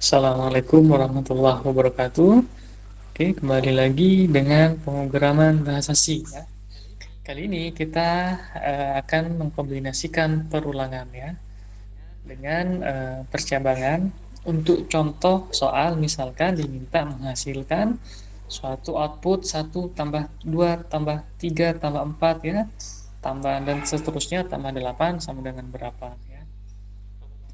Assalamualaikum warahmatullahi wabarakatuh. Oke, kembali lagi dengan pemrograman bahasa C ya. Kali ini kita akan mengkombinasikan perulangan ya dengan percabangan untuk contoh soal misalkan diminta menghasilkan suatu output satu tambah 2 tambah 3 tambah 4 ya, tambah dan seterusnya tambah 8 sama dengan berapa ya.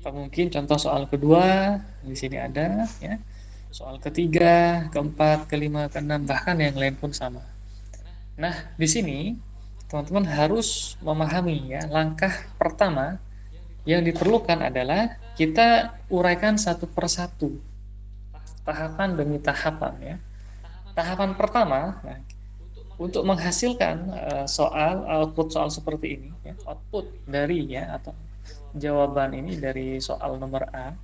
Atau mungkin contoh soal kedua di sini ada ya. Soal ketiga, keempat, kelima, keenam, bahkan yang lain pun sama. Nah, di sini teman-teman harus memahami ya, langkah pertama yang diperlukan adalah kita uraikan satu persatu, tahapan demi tahapan ya. Tahapan pertama, nah, untuk menghasilkan soal output soal seperti ini, ya, output dari ya atau jawaban ini dari soal nomor A,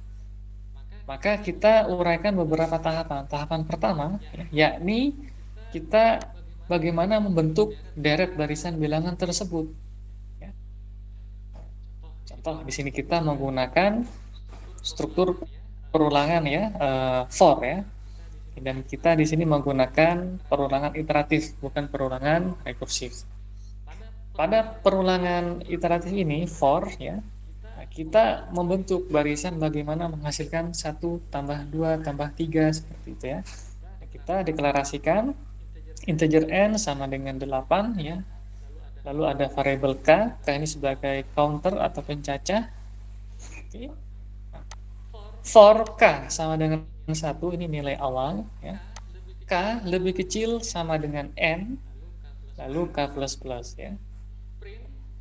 maka kita uraikan beberapa tahapan. Tahapan pertama, ya, yakni kita bagaimana membentuk deret barisan bilangan tersebut. Ya. Contoh di sini kita menggunakan struktur perulangan ya, for ya, dan kita di sini menggunakan perulangan iteratif bukan perulangan rekursif. Pada perulangan iteratif ini for ya, kita membentuk barisan bagaimana menghasilkan satu tambah 2 tambah 3 seperti itu ya. Kita deklarasikan integer n sama dengan 8 ya. Lalu ada variabel k ini sebagai counter atau pencacah. Oke. For k sama dengan 1 ini nilai awal ya. K lebih kecil sama dengan n, lalu k plus plus ya.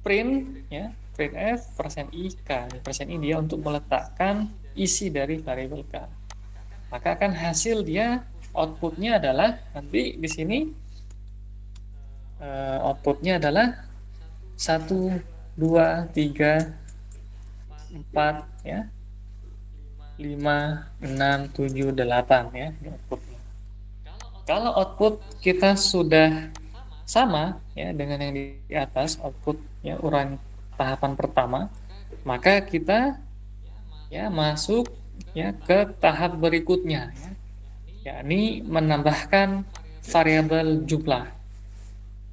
Print ya, printf persen i k. Persen i dia untuk meletakkan isi dari variabel k. Maka akan hasil dia outputnya adalah nanti di sini outputnya adalah 1, 2, 3, 4 ya, 5, 6, 7, 8 ya outputnya. Kalau output kita sudah sama ya dengan yang di atas output ya uraian tahapan pertama, maka kita ya masuk ya ke tahap berikutnya ya, yakni menambahkan variabel jumlah.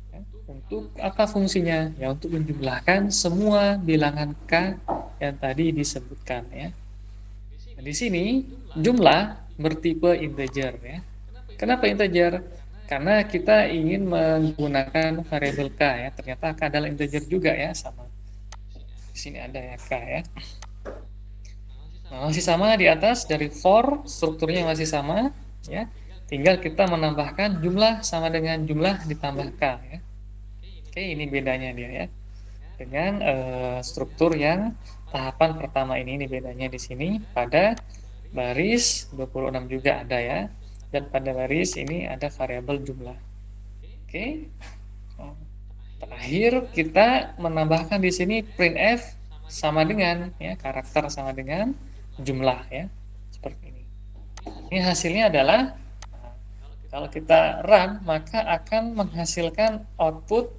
Ya, untuk apa fungsinya? Ya untuk menjumlahkan semua bilangan k yang tadi disebutkan ya. Nah, di sini jumlah bertipe integer ya. Kenapa integer? Karena kita ingin menggunakan variabel k ya. Ternyata k adalah integer juga ya, sama. Di sini ada ya k ya. Nah, masih sama di atas dari for, strukturnya masih sama ya. Tinggal kita menambahkan jumlah sama dengan jumlah ditambah k ya. Oke, ini bedanya dia ya. Dengan struktur yang tahapan pertama ini bedanya di sini pada baris 26 juga ada ya. Dan pada baris ini ada variabel jumlah. Oke. Terakhir kita menambahkan di sini printf sama dengan ya, karakter sama dengan jumlah ya. Seperti ini. Ini hasilnya adalah kalau kita run maka akan menghasilkan output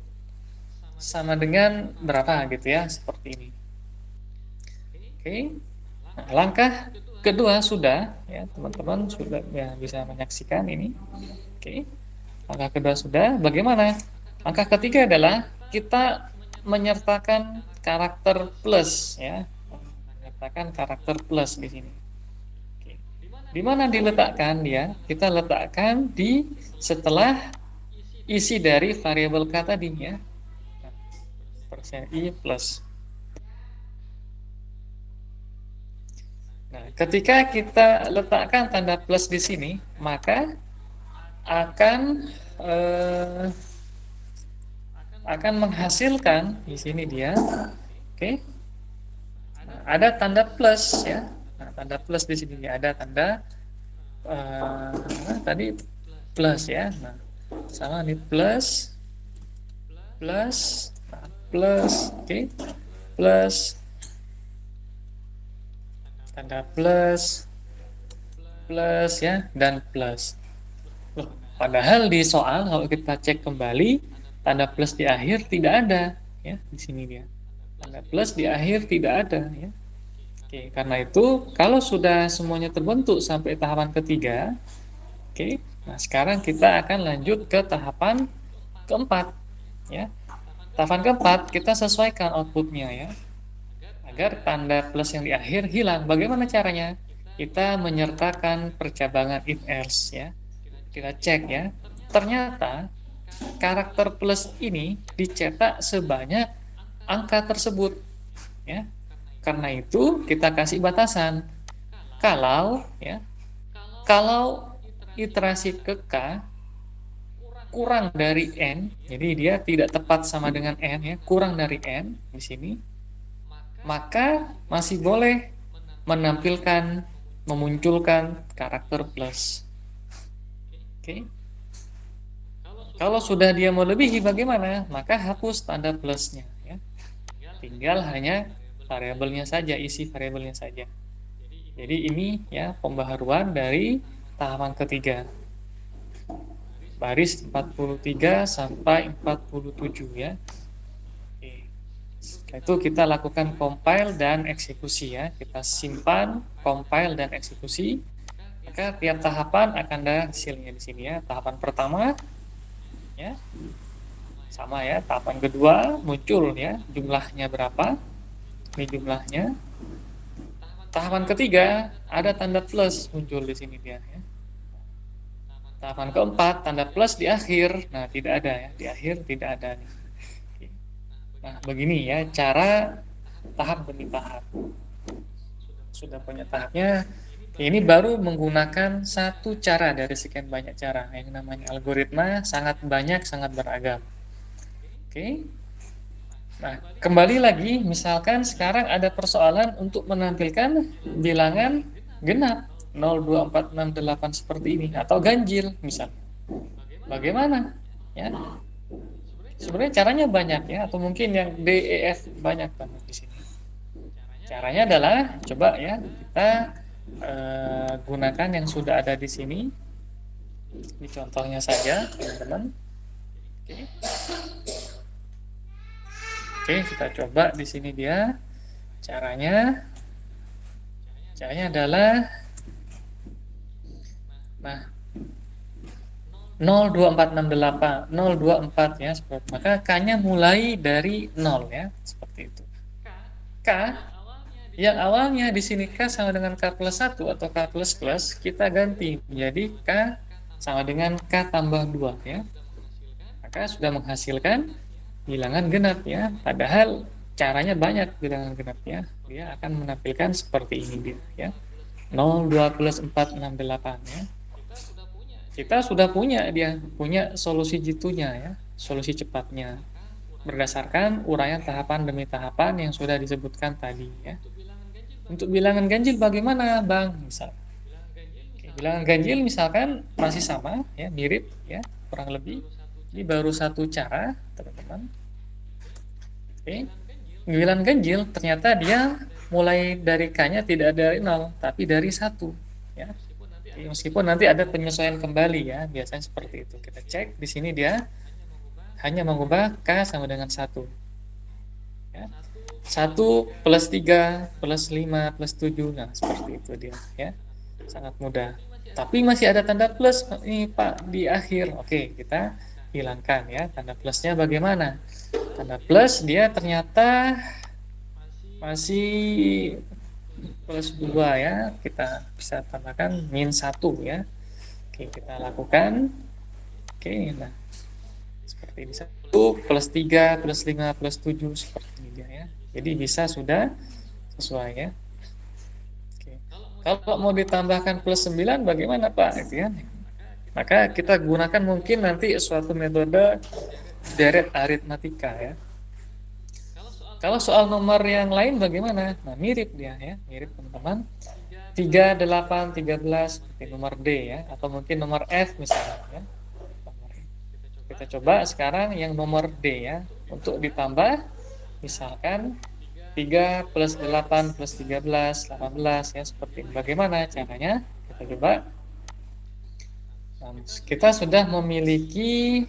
sama dengan berapa gitu ya, seperti ini. Oke. Nah, langkah kedua sudah ya, teman-teman sudah ya bisa menyaksikan ini. Oke. Langkah kedua sudah. Bagaimana? Langkah ketiga adalah kita menyertakan karakter plus ya. Menyertakan karakter plus di sini. Oke. Di mana diletakkan dia? Kita letakkan di setelah isi dari variabel k tadi ya. Persen i plus. Nah, ketika kita letakkan tanda plus di sini, maka akan eh, akan menghasilkan di sini dia. Oke. Nah, ada tanda plus ya. Nah, tanda plus di sini ada tanda tadi plus ya. Nah, sama nih plus plus plus oke. Plus tanda plus plus ya dan plus. Loh, padahal di soal kalau kita cek kembali tanda plus di akhir tidak ada ya, di sini dia. Tanda plus di akhir tidak ada ya. Oke, karena itu kalau sudah semuanya terbentuk sampai tahapan ketiga, oke, nah sekarang kita akan lanjut ke tahapan keempat, ya. Tahapan keempat kita sesuaikan outputnya ya, agar tanda plus yang di akhir hilang. Bagaimana caranya? Kita menyertakan percabangan if else ya. Kita cek ya. Ternyata karakter plus ini dicetak sebanyak angka tersebut ya. Karena itu kita kasih batasan. Kalau ya, kalau iterasi ke K kurang dari N, jadi dia tidak tepat sama dengan N ya, kurang dari N di sini, maka masih boleh menampilkan, memunculkan karakter plus. Oke. Kalau sudah dia melebihi bagaimana? Maka hapus tanda plusnya ya. Tinggal hanya variabelnya saja, isi variabelnya saja. Jadi ini ya pembaharuan dari tahapan ketiga. Baris 43 sampai 47 ya. Oke. Setelah itu kita lakukan compile dan eksekusi ya. Kita simpan, compile dan eksekusi. Maka tiap tahapan akan ada hasilnya di sini ya. Tahapan pertama ya sama ya. Tahapan kedua muncul ya jumlahnya berapa. Ini jumlahnya. Tahapan ketiga ada tanda plus muncul di sini dia ya. Tahapan keempat tanda plus di akhir. Nah, tidak ada ya. Di akhir tidak ada nih. Oke. Nah, begini ya cara tahap demi tahap. Sudah punya tahapnya. Ini baru menggunakan satu cara dari sekian banyak cara. Yang namanya algoritma sangat banyak, sangat beragam. Oke. Nah, kembali lagi, misalkan sekarang ada persoalan untuk menampilkan bilangan genap 0, 2, 4, 6, 8 seperti ini atau ganjil misalnya. Bagaimana? Ya. Sebenarnya caranya banyak ya, atau mungkin yang D, E, F banyak banget di sini. Caranya adalah coba ya kita gunakan yang sudah ada di sini. Ini contohnya saja, teman-teman. Oke. Oke, kita coba di sini dia. Caranya adalah nah 0, 2, 4, 6, 8, 0, 2, 4 ya, seperti maka K-nya mulai dari 0 ya, seperti itu. K yang awalnya di sini K sama dengan K plus 1 atau K plus plus, kita ganti menjadi K sama dengan K tambah 2 ya. Maka sudah menghasilkan bilangan genap ya. Padahal caranya banyak bilangan genap ya. Dia akan menampilkan seperti ini dia ya. 0, 2 plus 4, 6, 8 ya. Kita sudah punya dia, punya solusi jitunya ya, solusi cepatnya. Berdasarkan uraian tahapan demi tahapan yang sudah disebutkan tadi ya. Untuk bilangan ganjil bagaimana, Bang? Misal. Oke, bilangan ganjil misalkan masih sama ya, mirip ya, kurang lebih. Ini baru satu cara, teman-teman. Oke. Bilangan ganjil ternyata dia mulai dari K-nya tidak dari 0, tapi dari 1 ya. Oke, meskipun nanti ada penyesuaian kembali ya, biasanya seperti itu. Kita cek di sini dia hanya mengubah K sama dengan 1. Ya. 1 plus 3 plus 5 plus 7. Nah, seperti itu dia ya. Sangat mudah. Tapi masih ada tanda plus ini Pak di akhir. Oke, kita hilangkan ya. Tanda plusnya bagaimana? Tanda plus dia ternyata masih plus 2 ya. Kita bisa tambahkan min 1 ya. Oke, kita lakukan. Oke, nah seperti ini 1 plus 3 plus 5 plus 7 seperti ini dia ya. Jadi bisa sudah sesuai ya. Oke. Kalau mau ditambahkan plus 9 bagaimana Pak? Itu ya. Maka kita gunakan mungkin nanti suatu metode deret aritmatika ya. Kalau soal nomor yang lain bagaimana? Nah, mirip dia ya, mirip teman-teman. 3, 8, 13 seperti nomor D ya, atau mungkin nomor F misalnya ya. Kita coba sekarang yang nomor D ya. Untuk ditambah misalkan 3 plus 8 plus 13, 18 ya, seperti ini. Bagaimana caranya? Kita coba. Nah, kita sudah memiliki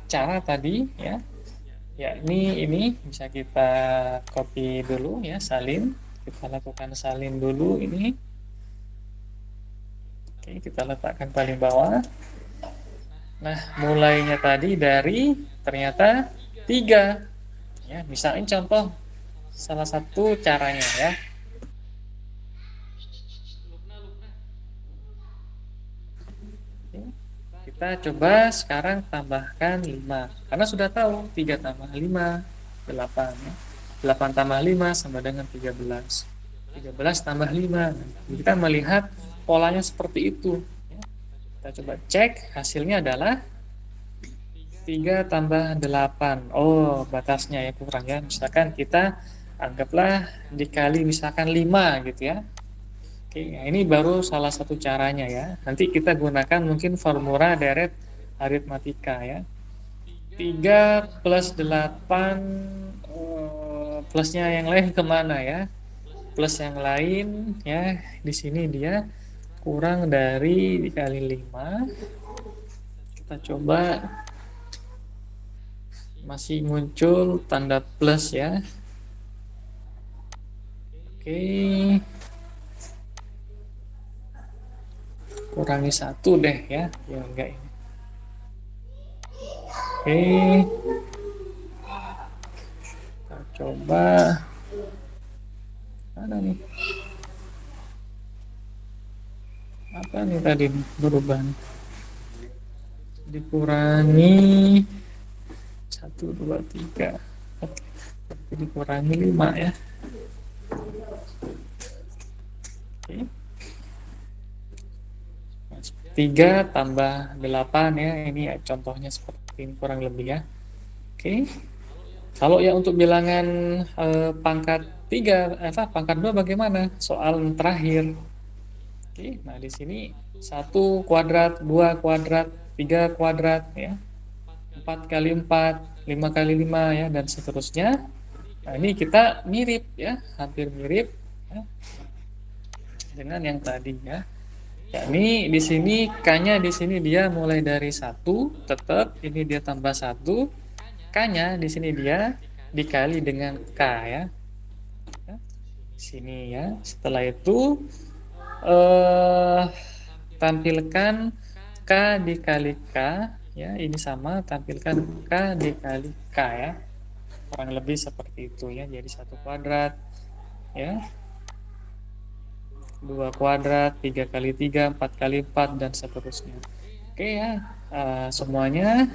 cara tadi ya. Ya, ini bisa kita copy dulu ya, salin. Kita lakukan salin dulu ini. Oke, kita letakkan paling bawah. Nah, mulainya tadi dari ternyata 3. Ya, misalnya contoh salah satu caranya ya. Oke, kita coba sekarang tambahkan 5. Karena sudah tahu 3 tambah 5, 8 ya. 8 tambah 5 sama dengan 13. 13 tambah 5. Nah, kita melihat polanya seperti itu. Ya. Kita coba cek, hasilnya adalah 3 tambah 8. Oh, batasnya ya kurang ya. Misalkan kita anggaplah dikali misalkan 5 gitu ya. Oke, nah ini baru salah satu caranya ya. Nanti kita gunakan mungkin formula deret aritmatika ya. 3 plus 8, plusnya yang lain kemana ya? Plus yang lain ya, di sini dia kurang dari dikali 5. Kita coba, masih muncul tanda plus ya. Oke, kurangi 1 deh ya. Ya enggak ini. Oke, kita coba. Mana nih? Apa nih tadi berubah? Dikurangi 1, 2, 3. Oke, dikurangi 5 ya. Oke. 3 tambah 8 ya. Ini ya, contohnya seperti ini kurang lebih ya. Oke. Kalau ya untuk bilangan pangkat 3, pangkat 2 bagaimana? Soal terakhir. Oke, nah di sini 1 kuadrat, 2 kuadrat, 3 kuadrat ya. 4 kali 4, 5 kali 5 ya, dan seterusnya. Nah, ini kita mirip ya, hampir mirip ya, dengan yang tadi ya. Yakni di sini K-nya di sini dia mulai dari 1, tetap ini dia tambah 1. K-nya di sini dia dikali dengan K ya. Ya, sini ya. Setelah itu eh tampilkan K dikali K ya, ini sama, tampilkan K dikali K ya. Kurang lebih seperti itu ya. Jadi 1 kuadrat ya, 2 kuadrat, 3 kali 3, 4 kali 4, dan seterusnya. Oke ya, semuanya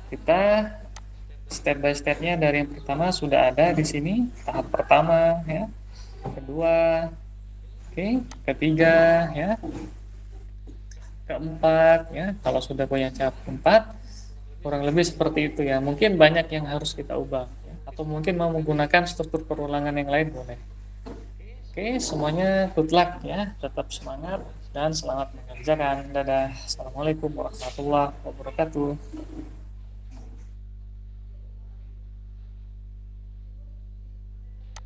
kita step by stepnya dari yang pertama sudah ada di sini. Tahap pertama ya, kedua, oke, ketiga ya, keempat ya. Kalau sudah punya tahap keempat, kurang lebih seperti itu ya. Mungkin banyak yang harus kita ubah ya. Atau mungkin mau menggunakan struktur perulangan yang lain boleh. Oke, semuanya good luck ya. Tetap semangat dan selamat mengerjakan. Dadah. Assalamualaikum warahmatullahi wabarakatuh.